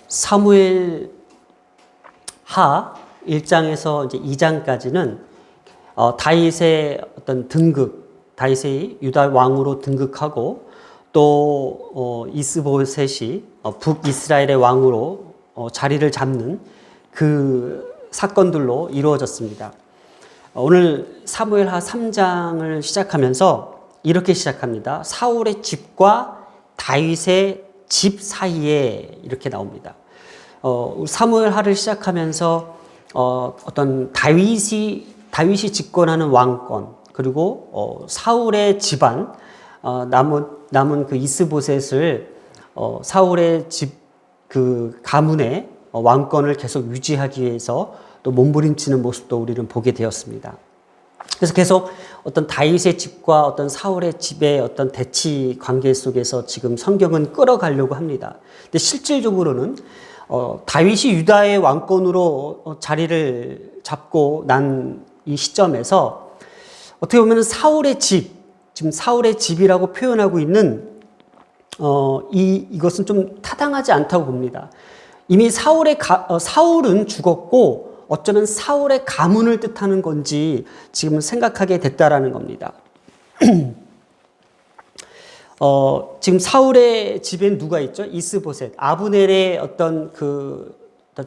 사무엘 하 1장에서 이제 2장까지는 다윗의 어떤 등극, 다윗의 유다 왕으로 등극하고 또 이스보셋이 북이스라엘의 왕으로 자리를 잡는 그 사건들로 이루어졌습니다. 오늘 사무엘하 3장을 시작하면서 이렇게 시작합니다. 사울의 집과 다윗의 집 사이에 이렇게 나옵니다. 사무엘하를 시작하면서 어떤 다윗이 집권하는 왕권, 그리고 사울의 집안, 남은 그 이스보셋을 사울의 집 그 가문의 왕권을 계속 유지하기 위해서 또 몸부림치는 모습도 우리는 보게 되었습니다. 그래서 계속 어떤 다윗의 집과 어떤 사울의 집의 어떤 대치 관계 속에서 지금 성경은 끌어가려고 합니다. 근데 실질적으로는 다윗이 유다의 왕권으로 자리를 잡고 난 이 시점에서 어떻게 보면 사울의 집, 지금 사울의 집이라고 표현하고 있는 이것은 좀 타당하지 않다고 봅니다. 이미 사울은 죽었고 어쩌면 사울의 가문을 뜻하는 건지 지금 생각하게 됐다라는 겁니다. 지금 사울의 집엔 누가 있죠? 이스보셋, 아브넬의 어떤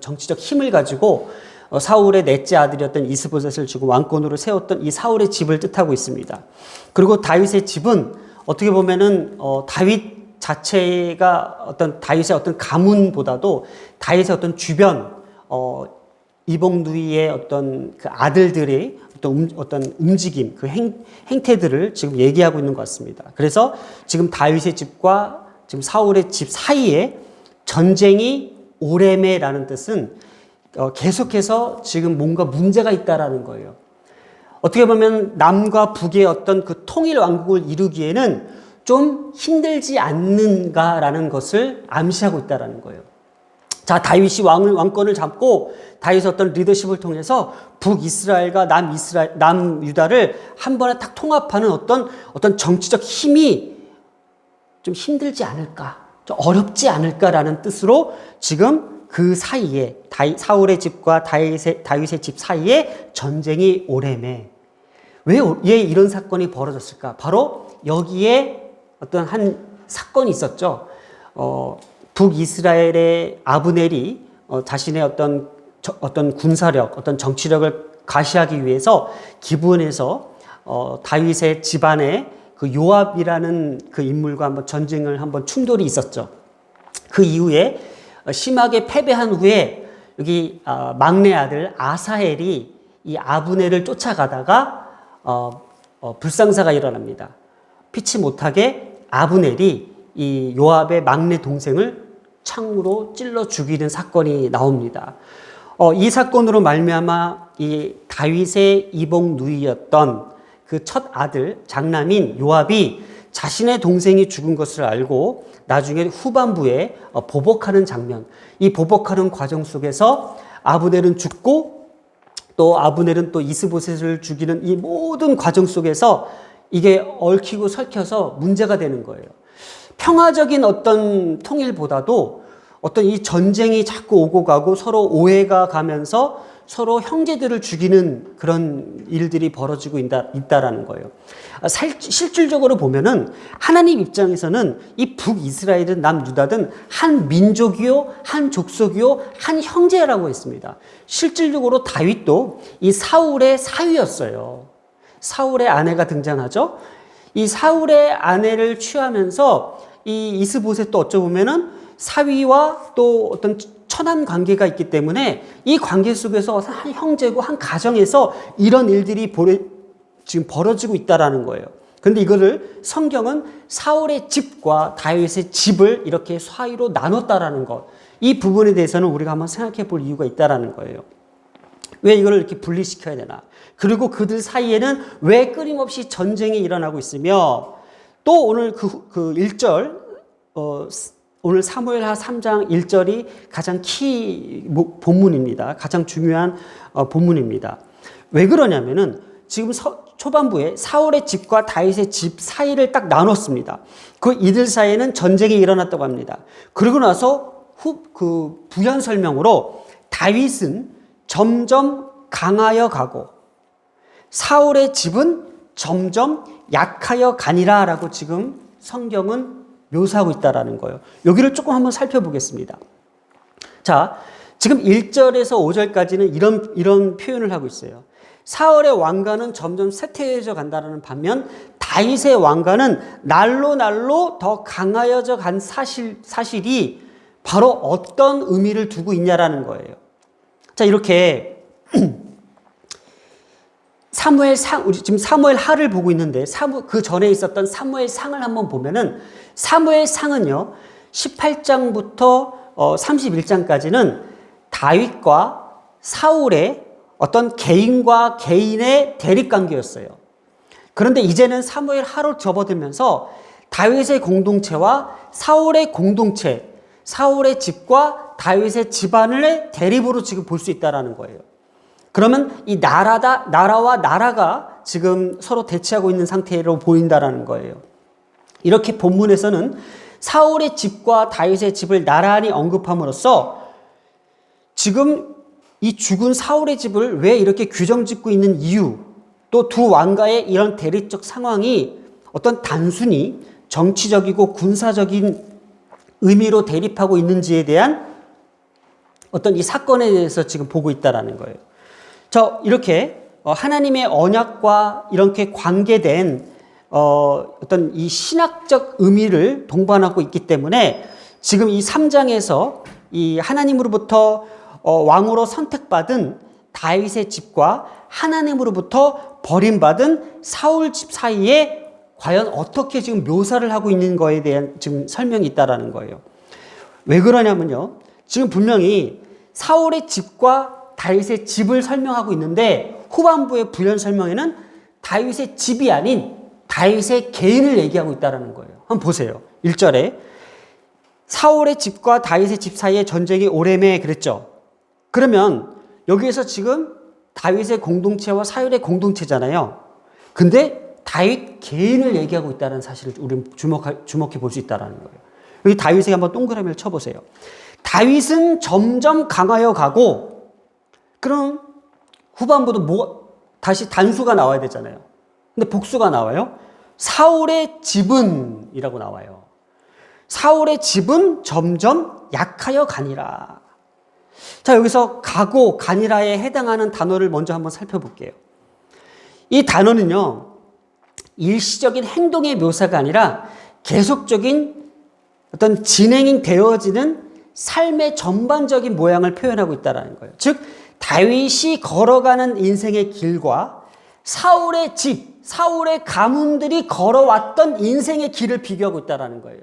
정치적 힘을 가지고 사울의 넷째 아들이었던 이스보셋을 지금 왕권으로 세웠던 이 사울의 집을 뜻하고 있습니다. 그리고 다윗의 집은 어떻게 보면은 다윗 자체가 어떤 다윗의 어떤 가문보다도 다윗의 어떤 주변 이복누이의 어떤 그 아들들의 어떤 움직임, 그 행태들을 지금 얘기하고 있는 것 같습니다. 그래서 지금 다윗의 집과 지금 사울의 집 사이에 전쟁이 오래매라는 뜻은 계속해서 지금 뭔가 문제가 있다라는 거예요. 어떻게 보면 남과 북의 어떤 그 통일 왕국을 이루기에는 좀 힘들지 않는가라는 것을 암시하고 있다라는 거예요. 자, 다윗이 왕권을 잡고 다윗의 어떤 리더십을 통해서 북이스라엘과 남유다를 한 번에 딱 통합하는 어떤 정치적 힘이 좀 힘들지 않을까, 좀 어렵지 않을까라는 뜻으로 지금 그 사이에 사울의 집과 다윗의 집 사이에 전쟁이 오래매. 왜 이런 사건이 벌어졌을까? 바로 여기에 어떤 한 사건이 있었죠. 북이스라엘의 아브넬이 자신의 어떤 군사력, 어떤 정치력을 가시하기 위해서 기브온에서 다윗의 집안의 그 요압이라는 그 인물과 한번 충돌이 있었죠. 그 이후에 심하게 패배한 후에 여기 막내 아들 아사헬이 이 아브넬을 쫓아가다가 불상사가 일어납니다. 피치 못하게 아브넬이 이 요압의 막내 동생을 창으로 찔러 죽이는 사건이 나옵니다. 이 사건으로 말미암아 이 다윗의 이복 누이였던 그 첫 아들 장남인 요압이 자신의 동생이 죽은 것을 알고 나중에 후반부에 보복하는 장면, 이 보복하는 과정 속에서 아브넬은 죽고 또 아브넬은 또 이스보셋을 죽이는 이 모든 과정 속에서 이게 얽히고 설켜서 문제가 되는 거예요. 평화적인 어떤 통일보다도 어떤 이 전쟁이 자꾸 오고 가고 서로 오해가 가면서 서로 형제들을 죽이는 그런 일들이 벌어지고 있다라는 거예요. 실질적으로 보면은 하나님 입장에서는 이 북이스라엘은 남유다든 한 민족이요, 한 족속이요, 한 형제라고 했습니다. 실질적으로 다윗도 이 사울의 사위였어요. 사울의 아내가 등장하죠. 이 사울의 아내를 취하면서 이 이스보셋도 어쩌보면은 사위와 또 어떤 천한 관계가 있기 때문에 이 관계 속에서 한 형제고 한 가정에서 이런 일들이 지금 벌어지고 있다라는 거예요. 그런데 이거를 성경은 사울의 집과 다윗의 집을 이렇게 사이로 나눴다라는 것, 이 부분에 대해서는 우리가 한번 생각해 볼 이유가 있다라는 거예요. 왜 이걸 이렇게 분리시켜야 되나? 그리고 그들 사이에는 왜 끊임없이 전쟁이 일어나고 있으며, 또 오늘 그 1절, 오늘 사무엘하 3장 1절이 가장 본문입니다. 가장 중요한 본문입니다. 왜 그러냐면은 지금 초반부에 사울의 집과 다윗의 집 사이를 딱 나눴습니다. 그 이들 사이에는 전쟁이 일어났다고 합니다. 그러고 나서 부연 설명으로 다윗은 점점 강하여 가고 사울의 집은 점점 약하여 가니라 라고 지금 성경은 묘사하고 있다라는 거예요. 여기를 조금 한번 살펴보겠습니다. 자, 지금 1절에서 5절까지는 이런 표현을 하고 있어요. 사울의 왕가는 점점 쇠퇴해져 간다는 반면 다윗의 왕가는 날로 더 강하여져 간 사실이 바로 어떤 의미를 두고 있냐라는 거예요. 자, 이렇게 우리 지금 사무엘 하를 보고 있는데 그 전에 있었던 사무엘 상을 한번 보면은 사무엘 상은요 18장부터 31장까지는 다윗과 사울의 어떤 개인과 개인의 대립관계였어요. 그런데 이제는 사무엘 하로 접어들면서 다윗의 공동체와 사울의 공동체, 사울의 집과 다윗의 집안을 대립으로 지금 볼 수 있다는 거예요. 그러면 이 나라와 나라가 지금 서로 대치하고 있는 상태로 보인다는 거예요. 이렇게 본문에서는 사울의 집과 다윗의 집을 나란히 언급함으로써 지금 이 죽은 사울의 집을 왜 이렇게 규정짓고 있는 이유, 또 두 왕가의 이런 대립적 상황이 어떤 단순히 정치적이고 군사적인 의미로 대립하고 있는지에 대한 어떤 이 사건에 대해서 지금 보고 있다는 거예요. 이렇게 하나님의 언약과 이렇게 관계된 어떤 이 신학적 의미를 동반하고 있기 때문에 지금 이 3장에서 이 하나님으로부터 왕으로 선택받은 다윗의 집과 하나님으로부터 버림받은 사울 집 사이에 과연 어떻게 지금 묘사를 하고 있는 거에 대한 지금 설명이 있다라는 거예요. 왜 그러냐면요. 지금 분명히 사울의 집과 다윗의 집을 설명하고 있는데 후반부의 부연 설명에는 다윗의 집이 아닌 다윗의 개인을 얘기하고 있다는 거예요. 한번 보세요. 1절에 사울의 집과 다윗의 집 사이에 전쟁이 오래매 그랬죠. 그러면 여기에서 지금 다윗의 공동체와 사울의 공동체잖아요. 근데 다윗 개인을 얘기하고 있다는 사실을 우리는 주목해 볼 수 있다는 거예요. 여기 다윗에게 한번 동그라미를 쳐보세요. 다윗은 점점 강하여 가고 그럼 후반부도 다시 단수가 나와야 되잖아요. 근데 복수가 나와요. 사울의 집은 이라고 나와요. 사울의 집은 점점 약하여 가니라. 자, 여기서 가고 가니라에 해당하는 단어를 먼저 한번 살펴볼게요. 이 단어는요, 일시적인 행동의 묘사가 아니라 계속적인 어떤 진행이 되어지는 삶의 전반적인 모양을 표현하고 있다는 거예요. 즉, 다윗이 걸어가는 인생의 길과 사울의 집, 사울의 가문들이 걸어왔던 인생의 길을 비교하고 있다는 거예요.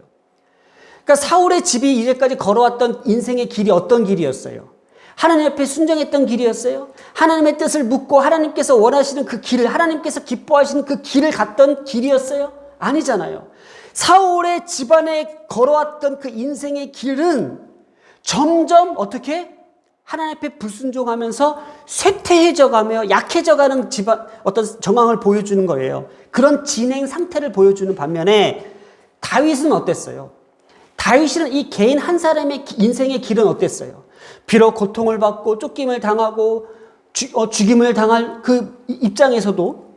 그러니까 사울의 집이 이제까지 걸어왔던 인생의 길이 어떤 길이었어요? 하나님 앞에 순종했던 길이었어요? 하나님의 뜻을 묻고 하나님께서 원하시는 그 길을, 하나님께서 기뻐하시는 그 길을 갔던 길이었어요? 아니잖아요. 사울의 집안에 걸어왔던 그 인생의 길은 점점 어떻게? 하나님 앞에 불순종하면서 쇠퇴해져가며 약해져가는 어떤 정황을 보여주는 거예요. 그런 진행 상태를 보여주는 반면에 다윗은 어땠어요? 다윗은 이 개인 한 사람의 인생의 길은 어땠어요? 비록 고통을 받고 쫓김을 당하고 죽임을 당할 그 입장에서도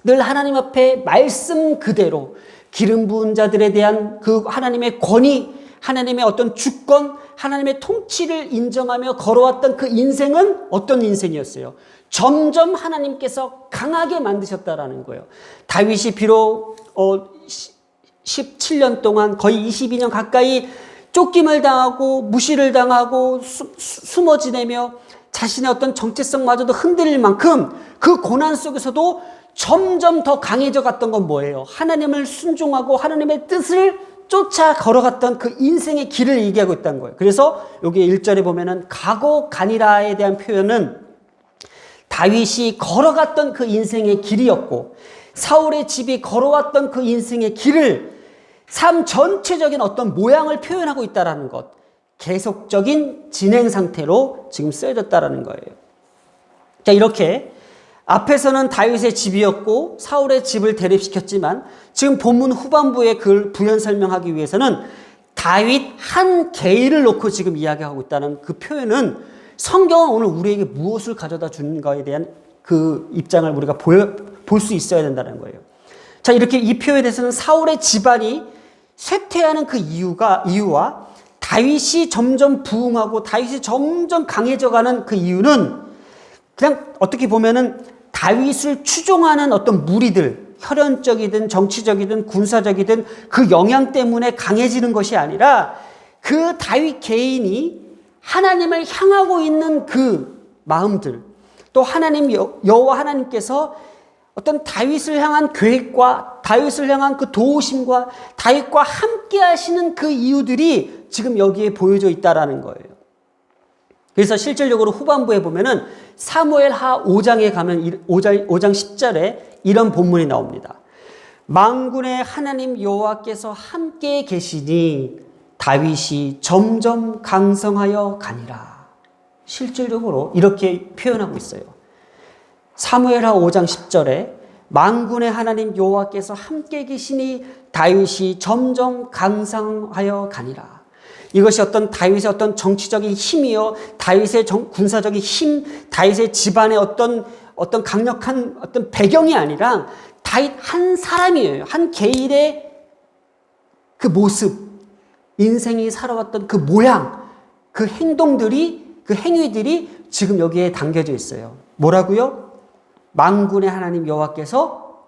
늘 하나님 앞에 말씀 그대로 기름 부은 자들에 대한 그 하나님의 권위, 하나님의 어떤 주권, 하나님의 통치를 인정하며 걸어왔던 그 인생은 어떤 인생이었어요? 점점 하나님께서 강하게 만드셨다라는 거예요. 다윗이 비록 17년 동안 거의 22년 가까이 쫓김을 당하고 무시를 당하고 숨어 지내며 자신의 어떤 정체성마저도 흔들릴 만큼 그 고난 속에서도 점점 더 강해져 갔던 건 뭐예요? 하나님을 순종하고 하나님의 뜻을 쫓아 걸어갔던 그 인생의 길을 얘기하고 있다는 거예요. 그래서 여기 1절에 보면은 가고 가니라에 대한 표현은 다윗이 걸어갔던 그 인생의 길이었고 사울의 집이 걸어왔던 그 인생의 길을 삶 전체적인 어떤 모양을 표현하고 있다는 것, 계속적인 진행 상태로 지금 쓰여졌다는 거예요. 자, 이렇게 앞에서는 다윗의 집이었고 사울의 집을 대립시켰지만 지금 본문 후반부에 그걸 부연 설명하기 위해서는 다윗 한 개인을 놓고 지금 이야기하고 있다는 그 표현은 성경은 오늘 우리에게 무엇을 가져다 주는가에 대한 그 입장을 우리가 볼 수 있어야 된다는 거예요. 자, 이렇게 이 표현에 대해서는 사울의 집안이 쇠퇴하는 그 이유와 다윗이 점점 부흥하고 다윗이 점점 강해져가는 그 이유는 그냥 어떻게 보면은 다윗을 추종하는 어떤 무리들, 혈연적이든 정치적이든 군사적이든 그 영향 때문에 강해지는 것이 아니라 그 다윗 개인이 하나님을 향하고 있는 그 마음들, 또 하나님 여호와 하나님께서 어떤 다윗을 향한 계획과 다윗을 향한 그 도우심과 다윗과 함께 하시는 그 이유들이 지금 여기에 보여져 있다라는 거예요. 그래서 실질적으로 후반부에 보면은 사무엘하 5장에 가면 5장 10절에 이런 본문이 나옵니다. 만군의 하나님 여호와께서 함께 계시니 다윗이 점점 강성하여 가니라. 실질적으로 이렇게 표현하고 있어요. 사무엘하 5장 10절에 만군의 하나님 여호와께서 함께 계시니 다윗이 점점 강성하여 가니라. 이것이 어떤 다윗의 어떤 정치적인 힘이요, 다윗의 군사적인 힘, 다윗의 집안의 어떤 강력한 어떤 배경이 아니라 다윗 한 사람이에요. 한 개인의 그 모습, 인생이 살아왔던 그 모양, 그 행동들이, 그 행위들이 지금 여기에 담겨져 있어요. 뭐라고요? 만군의 하나님 여호와께서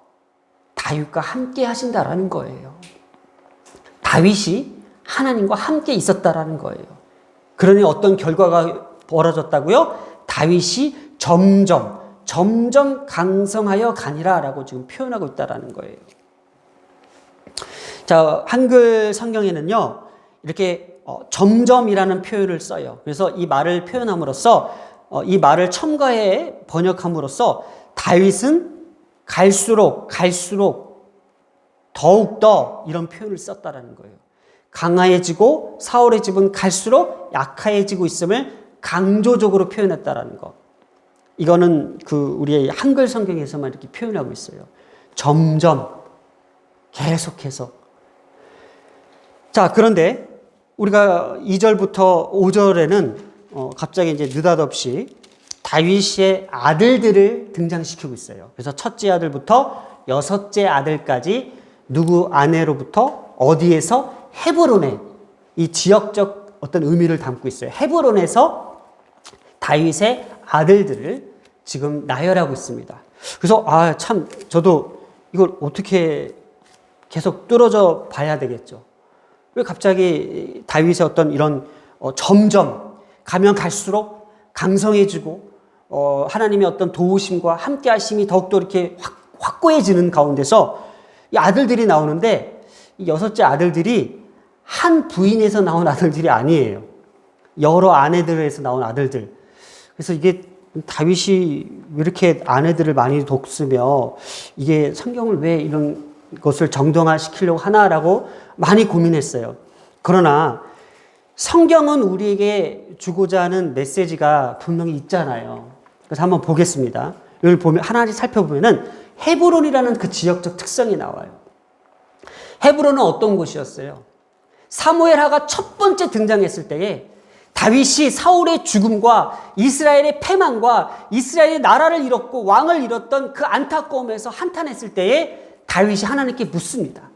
다윗과 함께 하신다라는 거예요. 다윗이 하나님과 함께 있었다라는 거예요. 그러니 어떤 결과가 벌어졌다고요? 다윗이 점점 강성하여 가니라라고 지금 표현하고 있다라는 거예요. 자, 한글 성경에는요, 이렇게 점점이라는 표현을 써요. 그래서 이 말을 표현함으로써 이 말을 첨가해 번역함으로써 다윗은 갈수록 더욱더 이런 표현을 썼다라는 거예요. 강해지고 사울의 집은 갈수록 약해지고 있음을 강조적으로 표현했다라는 것. 이거는 그 우리의 한글 성경에서만 이렇게 표현하고 있어요. 점점 계속해서. 자, 그런데 우리가 2절부터 5절에는 갑자기 이제 느닷없이 다윗의 아들들을 등장시키고 있어요. 그래서 첫째 아들부터 여섯째 아들까지 누구 아내로부터 어디에서 헤브론에 이 지역적 어떤 의미를 담고 있어요. 헤브론에서 다윗의 아들들을 지금 나열하고 있습니다. 그래서 참 저도 이걸 어떻게 계속 뚫어져 봐야 되겠죠. 왜 갑자기 다윗의 어떤 이런 점점 가면 갈수록 강성해지고 하나님의 어떤 도우심과 함께 하심이 더욱더 이렇게 확고해지는 가운데서 이 아들들이 나오는데 이 여섯째 아들들이 한 부인에서 나온 아들들이 아니에요. 여러 아내들에서 나온 아들들. 그래서 이게 다윗이 왜 이렇게 아내들을 많이 돕으며 이게 성경을 왜 이런 것을 정당화시키려고 하나라고 많이 고민했어요. 그러나 성경은 우리에게 주고자 하는 메시지가 분명히 있잖아요. 그래서 한번 보겠습니다. 여기 보면 하나씩 살펴보면은 헤브론이라는 그 지역적 특성이 나와요. 헤브론은 어떤 곳이었어요? 사무엘하가 첫 번째 등장했을 때에 다윗이 사울의 죽음과 이스라엘의 패망과 이스라엘의 나라를 잃었고 왕을 잃었던 그 안타까움에서 한탄했을 때에 다윗이 하나님께 묻습니다.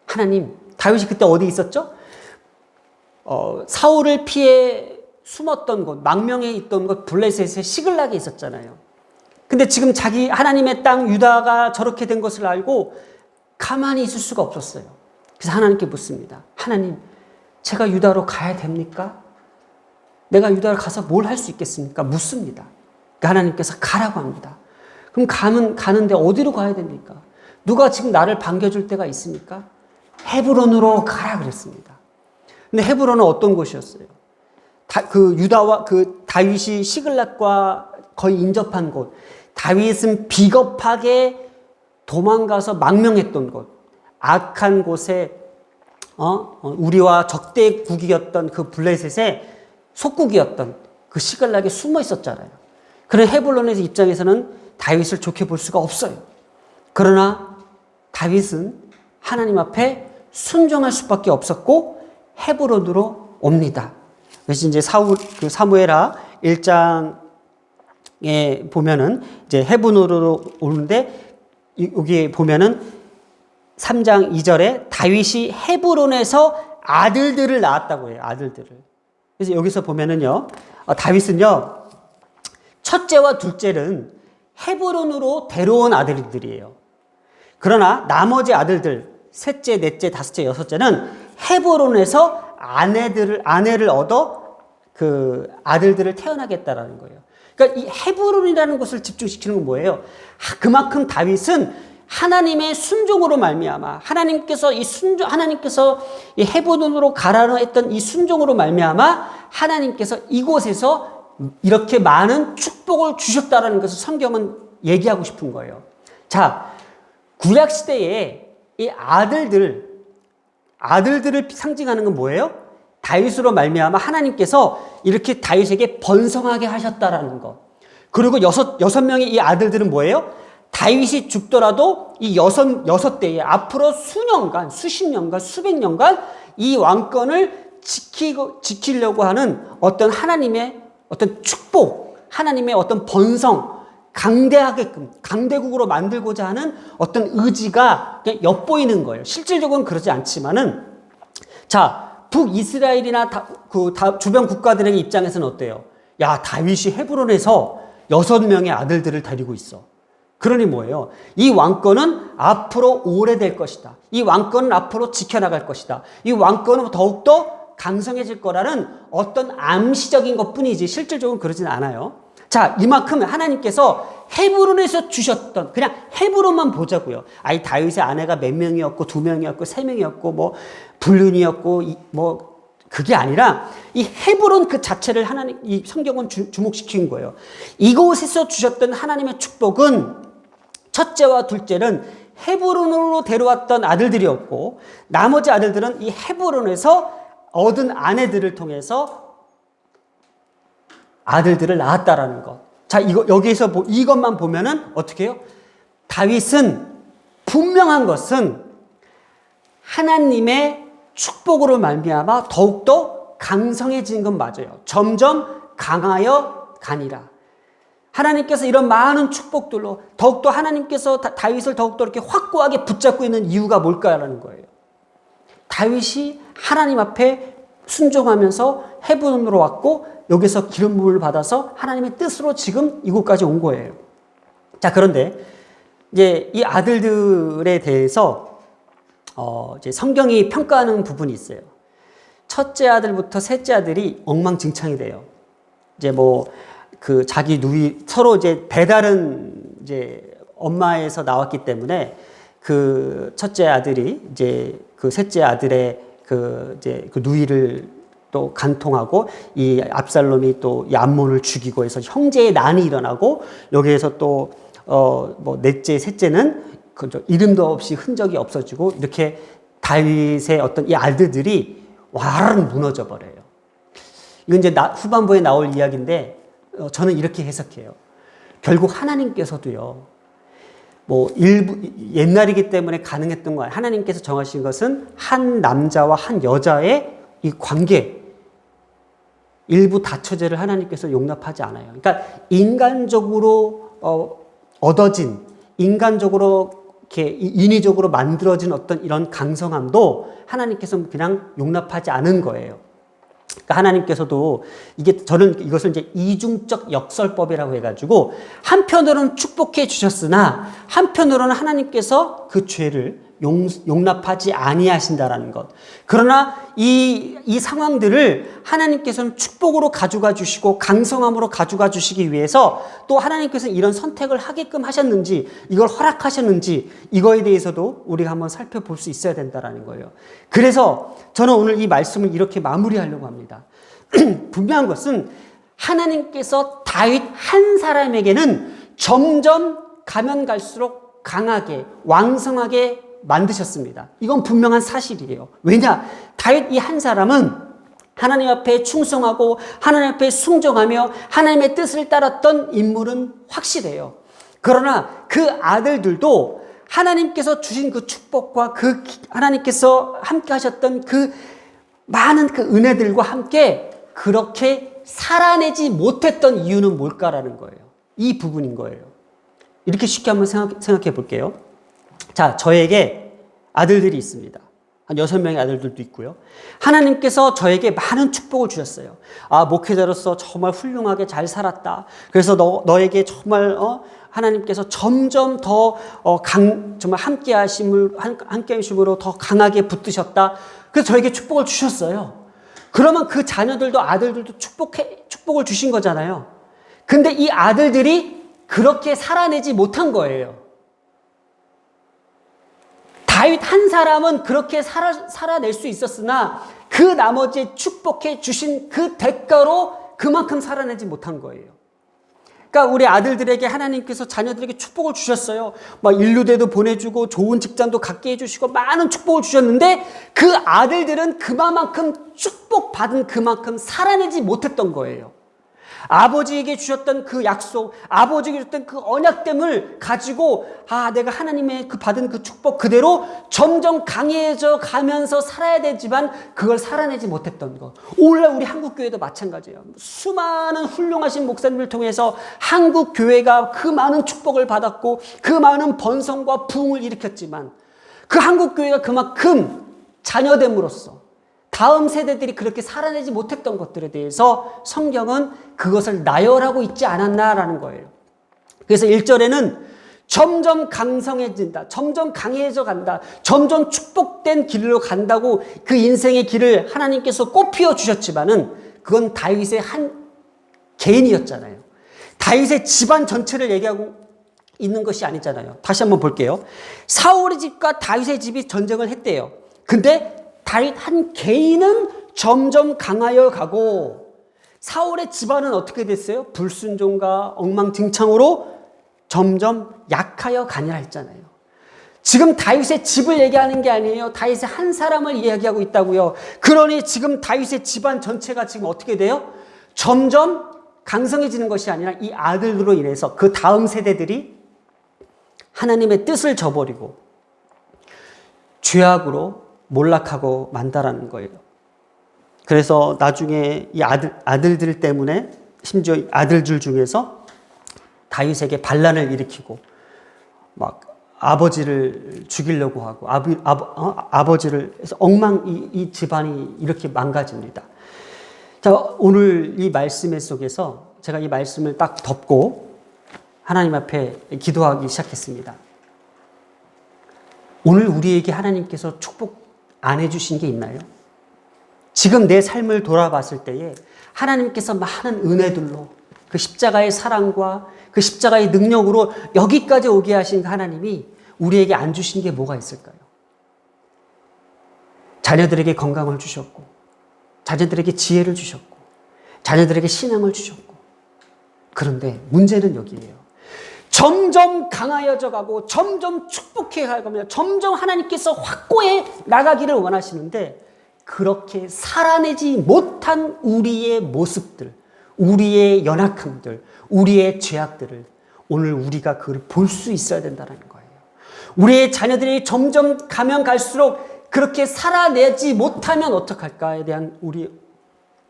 하나님, 다윗이 그때 어디 있었죠? 사울을 피해 숨었던 곳, 망명에 있던 곳 블레셋의 시글락에 있었잖아요. 근데 지금 자기 하나님의 땅 유다가 저렇게 된 것을 알고 가만히 있을 수가 없었어요. 그래서 하나님께 묻습니다. 하나님, 제가 유다로 가야 됩니까? 내가 유다를 가서 뭘 할 수 있겠습니까? 묻습니다. 그러니까 하나님께서 가라고 합니다. 그럼 가는데 어디로 가야 됩니까? 누가 지금 나를 반겨줄 때가 있습니까? 헤브론으로 가라 그랬습니다. 근데 헤브론은 어떤 곳이었어요? 그 유다와 그 다윗이 시글락과 거의 인접한 곳. 다윗은 비겁하게 도망가서 망명했던 곳. 악한 곳에 우리와 적대국이었던 그 블레셋의 속국이었던 그 시글락에 숨어 있었잖아요. 그런 헤브론의 입장에서는 다윗을 좋게 볼 수가 없어요. 그러나 다윗은 하나님 앞에 순종할 수밖에 없었고 헤브론으로 옵니다. 그래서 이제 사무엘하 1장에 보면은 이제 헤브론으로 오는데 여기 보면은 3장 2절에 다윗이 헤브론에서 아들들을 낳았다고 해요. 아들들을. 그래서 여기서 보면은요, 다윗은요, 첫째와 둘째는 헤브론으로 데려온 아들들이에요. 그러나 나머지 아들들, 셋째, 넷째, 다섯째, 여섯째는 헤브론에서 아내를 얻어 그 아들들을 태어나겠다라는 거예요. 그러니까 이 헤브론이라는 곳을 집중시키는 건 뭐예요? 그만큼 다윗은 하나님의 순종으로 말미암아 하나님께서 이 헤브론으로 가라는 했던 이 순종으로 말미암아 하나님께서 이곳에서 이렇게 많은 축복을 주셨다라는 것을 성경은 얘기하고 싶은 거예요. 자, 구약 시대에 이 아들들을 상징하는 건 뭐예요? 다윗으로 말미암아 하나님께서 이렇게 다윗에게 번성하게 하셨다라는 것. 그리고 여섯 명의 이 아들들은 뭐예요? 다윗이 죽더라도 이 여섯 대에 앞으로 수십 년간, 수백 년간 이 왕권을 지키려고 하는 어떤 하나님의 어떤 축복, 하나님의 어떤 번성, 강대국으로 만들고자 하는 어떤 의지가 그냥 엿보이는 거예요. 실질적으로는 그러지 않지만은, 자, 북이스라엘이나 주변 국가들의 입장에서는 어때요? 야, 다윗이 헤브론에서 6명의 아들들을 데리고 있어. 그러니 뭐예요? 이 왕권은 앞으로 오래될 것이다. 이 왕권은 앞으로 지켜나갈 것이다. 이 왕권은 더욱더 강성해질 거라는 어떤 암시적인 것 뿐이지 실질적으로 그러진 않아요. 자, 이만큼 하나님께서 헤브론에서 주셨던, 그냥 헤브론만 보자고요. 아니, 다윗의 아내가 몇 명이었고, 2명이었고, 3명이었고, 뭐, 불륜이었고, 그게 아니라 이 헤브론 그 자체를 이 성경은 주목시킨 거예요. 이곳에서 주셨던 하나님의 축복은 첫째와 둘째는 헤브론으로 데려왔던 아들들이었고, 나머지 아들들은 이 헤브론에서 얻은 아내들을 통해서 아들들을 낳았다라는 것. 자, 여기에서 이것만 보면은 어떻게 해요? 다윗은 분명한 것은 하나님의 축복으로 말미암아 더욱더 강성해진 건 맞아요. 점점 강하여 가니라. 하나님께서 이런 많은 축복들로 더욱더 하나님께서 다윗을 더욱더 이렇게 확고하게 붙잡고 있는 이유가 뭘까라는 거예요. 다윗이 하나님 앞에 순종하면서 헤브론으로 왔고 여기서 기름 부음을 받아서 하나님의 뜻으로 지금 이곳까지 온 거예요. 자, 그런데 이제 이 아들들에 대해서 이제 성경이 평가하는 부분이 있어요. 첫째 아들부터 셋째 아들이 엉망진창이 돼요. 이제 자기 누이 서로 이제 배다른 이제 엄마에서 나왔기 때문에 그 첫째 아들이 이제 그 셋째 아들의 그 누이를 또 간통하고 이 압살롬이 또 이 암몬을 죽이고 해서 형제의 난이 일어나고 여기에서 또 넷째, 셋째는 이름도 없이 흔적이 없어지고 이렇게 다윗의 어떤 이 아들들이 와르르 무너져 버려요. 이건 이제 후반부에 나올 이야기인데 저는 이렇게 해석해요. 결국 하나님께서도요. 옛날이기 때문에 가능했던 거예요. 하나님께서 정하신 것은 한 남자와 한 여자의 이 관계, 일부 다처제를 하나님께서 용납하지 않아요. 그러니까 인간적으로 얻어진, 인간적으로 이렇게 인위적으로 만들어진 어떤 이런 강성함도 하나님께서 그냥 용납하지 않은 거예요. 그러니까 하나님께서도 저는 이것을 이제 이중적 역설법이라고 해가지고 한편으로는 축복해 주셨으나 한편으로는 하나님께서 그 죄를 용납하지 아니하신다라는 것. 그러나 이 상황들을 하나님께서는 축복으로 가져가 주시고 강성함으로 가져가 주시기 위해서 또 하나님께서는 이런 선택을 하게끔 하셨는지 이걸 허락하셨는지 이거에 대해서도 우리가 한번 살펴볼 수 있어야 된다라는 거예요. 그래서 저는 오늘 이 말씀을 이렇게 마무리하려고 합니다. 분명한 것은 하나님께서 다윗 한 사람에게는 점점 가면 갈수록 강하게 왕성하게 만드셨습니다. 이건 분명한 사실이에요. 왜냐? 다윗 이 한 사람은 하나님 앞에 충성하고 하나님 앞에 순종하며 하나님의 뜻을 따랐던 인물은 확실해요. 그러나 그 아들들도 하나님께서 주신 그 축복과 그 하나님께서 함께 하셨던 그 많은 그 은혜들과 함께 그렇게 살아내지 못했던 이유는 뭘까라는 거예요. 이 부분인 거예요. 이렇게 쉽게 한번 생각해 볼게요. 자, 저에게 아들들이 있습니다. 한 6명의 아들들도 있고요. 하나님께서 저에게 많은 축복을 주셨어요. 아, 목회자로서 정말 훌륭하게 잘 살았다. 그래서 너에게 정말 하나님께서 점점 더 정말 함께 하심으로 더 강하게 붙드셨다. 그래서 저에게 축복을 주셨어요. 그러면 그 자녀들도 아들들도 축복을 주신 거잖아요. 근데 이 아들들이 그렇게 살아내지 못한 거예요. 다윗 한 사람은 그렇게 살아낼 수 있었으나 그 나머지 축복해 주신 그 대가로 그만큼 살아내지 못한 거예요. 그러니까 우리 아들들에게 하나님께서 자녀들에게 축복을 주셨어요. 막 인류대도 보내주고 좋은 직장도 갖게 해주시고 많은 축복을 주셨는데 그 아들들은 그만큼 축복받은 그만큼 살아내지 못했던 거예요. 아버지에게 주셨던 그 약속, 아버지에게 주셨던 그 언약됨을 가지고 내가 하나님의 그 받은 그 축복 그대로 점점 강해져 가면서 살아야 되지만 그걸 살아내지 못했던 것. 오늘날 우리 한국교회도 마찬가지예요. 수많은 훌륭하신 목사님을 통해서 한국교회가 그 많은 축복을 받았고 그 많은 번성과 부흥을 일으켰지만 그 한국교회가 그만큼 자녀됨으로써 다음 세대들이 그렇게 살아내지 못했던 것들에 대해서 성경은 그것을 나열하고 있지 않았나라는 거예요. 그래서 1절에는 점점 강성해진다. 점점 강해져 간다. 점점 축복된 길로 간다고 그 인생의 길을 하나님께서 꽃피워 주셨지만은 그건 다윗의 한 개인이었잖아요. 다윗의 집안 전체를 얘기하고 있는 것이 아니잖아요. 다시 한번 볼게요. 사울의 집과 다윗의 집이 전쟁을 했대요. 근데 다윗 한 개인은 점점 강하여 가고 사울의 집안은 어떻게 됐어요? 불순종과 엉망진창으로 점점 약하여 가니라 했잖아요. 지금 다윗의 집을 얘기하는 게 아니에요. 다윗의 한 사람을 이야기하고 있다고요. 그러니 지금 다윗의 집안 전체가 지금 어떻게 돼요? 점점 강성해지는 것이 아니라 이 아들들로 인해서 그 다음 세대들이 하나님의 뜻을 저버리고 죄악으로 몰락하고 만다라는 거예요. 그래서 나중에 이 아들들 때문에 심지어 아들들 중에서 다윗에게 반란을 일으키고 막 아버지를 죽이려고 하고 아버지를 해서 이 집안이 이렇게 망가집니다. 자, 오늘 이 말씀 속에서 제가 이 말씀을 딱 덮고 하나님 앞에 기도하기 시작했습니다. 오늘 우리에게 하나님께서 축복 안 해주신 게 있나요? 지금 내 삶을 돌아봤을 때에 하나님께서 많은 은혜들로 그 십자가의 사랑과 그 십자가의 능력으로 여기까지 오게 하신 하나님이 우리에게 안 주신 게 뭐가 있을까요? 자녀들에게 건강을 주셨고 자녀들에게 지혜를 주셨고 자녀들에게 신앙을 주셨고 그런데 문제는 여기에요. 점점 강하여져 가고 점점 축복해 가며 점점 하나님께서 확고해 나가기를 원하시는데 그렇게 살아내지 못한 우리의 모습들, 우리의 연약함들, 우리의 죄악들을 오늘 우리가 그걸 볼 수 있어야 된다는 거예요. 우리의 자녀들이 점점 가면 갈수록 그렇게 살아내지 못하면 어떡할까에 대한 우리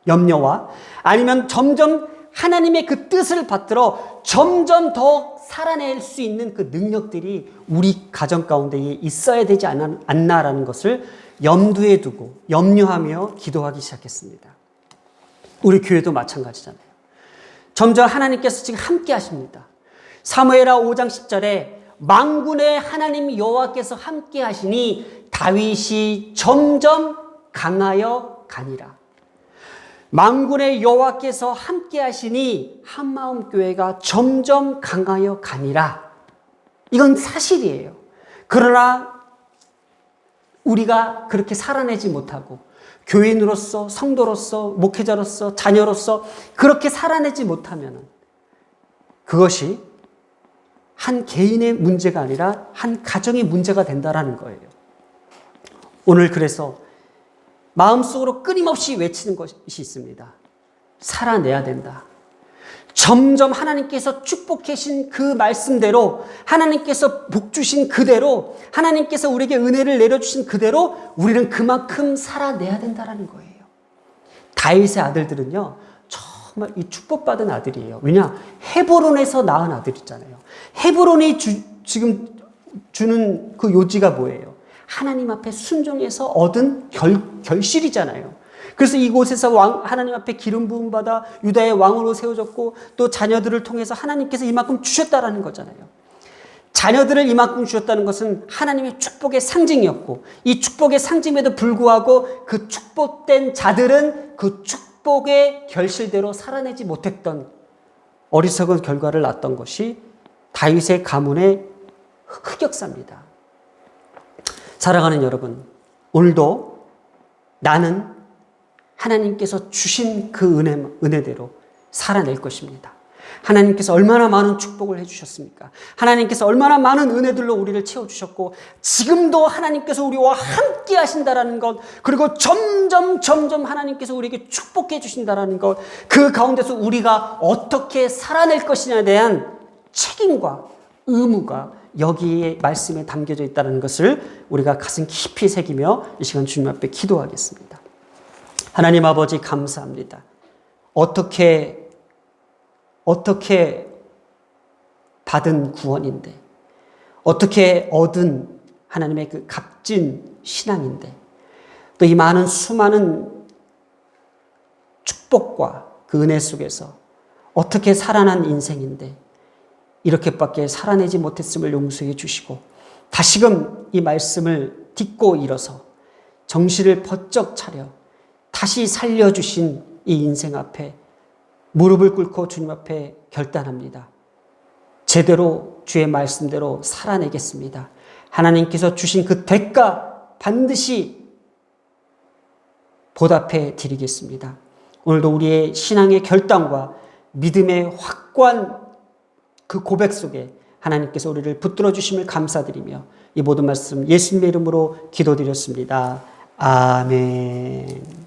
염려와 아니면 점점 하나님의 그 뜻을 받들어 점점 더 살아낼 수 있는 그 능력들이 우리 가정 가운데 있어야 되지 않나라는 것을 염두에 두고 염려하며 기도하기 시작했습니다. 우리 교회도 마찬가지잖아요. 점점 하나님께서 지금 함께 하십니다. 사무엘하 5장 10절에 만군의 하나님 여호와께서 함께 하시니 다윗이 점점 강하여 가니라. 만군의 여호와께서 함께 하시니 한마음 교회가 점점 강하여 가니라. 이건 사실이에요. 그러나 우리가 그렇게 살아내지 못하고 교인으로서 성도로서 목회자로서 자녀로서 그렇게 살아내지 못하면 그것이 한 개인의 문제가 아니라 한 가정의 문제가 된다라는 거예요. 오늘 그래서 마음속으로 끊임없이 외치는 것이 있습니다. 살아내야 된다. 점점 하나님께서 축복하신 그 말씀대로, 하나님께서 복 주신 그대로, 하나님께서 우리에게 은혜를 내려주신 그대로 우리는 그만큼 살아내야 된다는 거예요. 다윗의 아들들은요, 정말 이 축복받은 아들이에요. 왜냐? 헤브론에서 낳은 아들이잖아요. 헤브론이 지금 주는 그 요지가 뭐예요? 하나님 앞에 순종해서 얻은 결실이잖아요. 그래서 이곳에서 하나님 앞에 기름 부음 받아 유다의 왕으로 세워졌고, 또 자녀들을 통해서 하나님께서 이만큼 주셨다라는 거잖아요. 자녀들을 이만큼 주셨다는 것은 하나님의 축복의 상징이었고, 이 축복의 상징에도 불구하고 그 축복된 자들은 그 축복의 결실대로 살아내지 못했던 어리석은 결과를 낳았던 것이 다윗의 가문의 흑역사입니다. 사랑하는 여러분, 오늘도 나는 하나님께서 주신 그 은혜대로 살아낼 것입니다. 하나님께서 얼마나 많은 축복을 해주셨습니까? 하나님께서 얼마나 많은 은혜들로 우리를 채워주셨고, 지금도 하나님께서 우리와 함께 하신다라는 것, 그리고 점점 하나님께서 우리에게 축복해 주신다라는 것, 그 가운데서 우리가 어떻게 살아낼 것이냐에 대한 책임과 의무가 여기에 말씀에 담겨져 있다는 것을 우리가 가슴 깊이 새기며 이 시간 주님 앞에 기도하겠습니다. 하나님 아버지, 감사합니다. 어떻게 받은 구원인데, 어떻게 얻은 하나님의 그 값진 신앙인데, 또 이 많은 수많은 축복과 그 은혜 속에서 어떻게 살아난 인생인데 이렇게밖에 살아내지 못했음을 용서해 주시고, 다시금 이 말씀을 딛고 일어서 정신을 번쩍 차려 다시 살려주신 이 인생 앞에 무릎을 꿇고 주님 앞에 결단합니다. 제대로 주의 말씀대로 살아내겠습니다. 하나님께서 주신 그 대가 반드시 보답해 드리겠습니다. 오늘도 우리의 신앙의 결단과 믿음의 확고한 그 고백 속에 하나님께서 우리를 붙들어 주심을 감사드리며 이 모든 말씀 예수님의 이름으로 기도드렸습니다. 아멘.